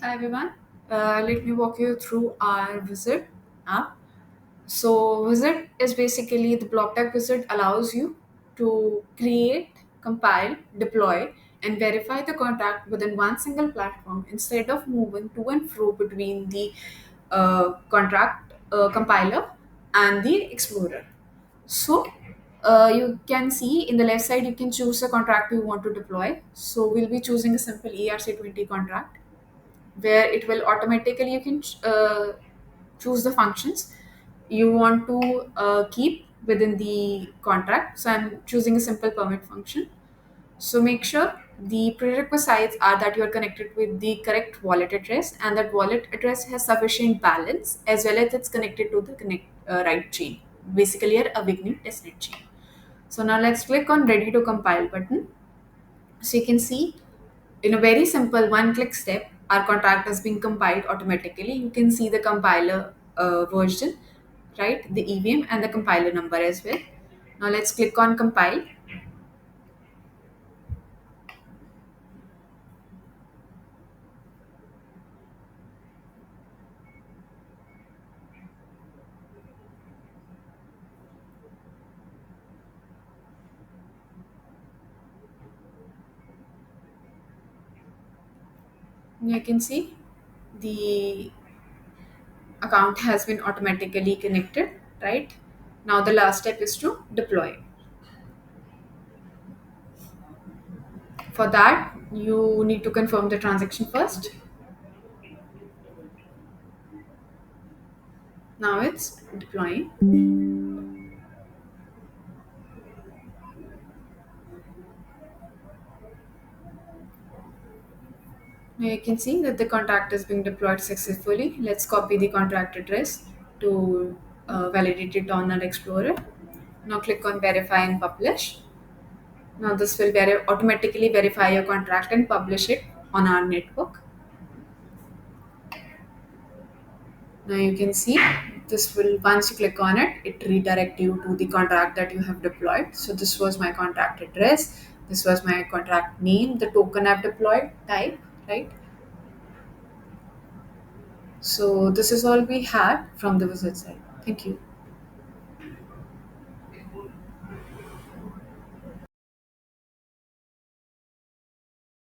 Hi everyone. Let me walk you through our wizard app. So wizard is basically the block type wizard allows you to create, compile, deploy, and verify the contract within one single platform instead of moving to and fro between the contract compiler and the explorer. So you can see in the left side you can choose a contract you want to deploy. So we'll be choosing a simple ERC20 contract where it will automatically you can choose the functions you want to keep within the contract. So I'm choosing a simple permit function. So make sure the prerequisites are that you are connected with the correct wallet address and that wallet address has sufficient balance as well as it's connected to the right chain, basically a Avigni testnet chain. So now let's click on ready to compile button. So you can see in a very simple one click step, our contract is being compiled automatically. You can see the compiler version, right? The EVM and the compiler number as well. Now let's click on compile. You can see the account has been automatically connected, right? Now the last step is to deploy. For that, you need to confirm the transaction first. Now it's deploying. Now you can see that the contract is being deployed successfully. Let's copy the contract address to validate it on our Explorer. Now click on verify and publish. Now this will automatically verify your contract and publish it on our network. Now you can see this will once you click on it, it redirect you to the contract that you have deployed. So this was my contract address. This was my contract name, the token I've deployed type, right? So this is all we had from the wizard side. Thank you.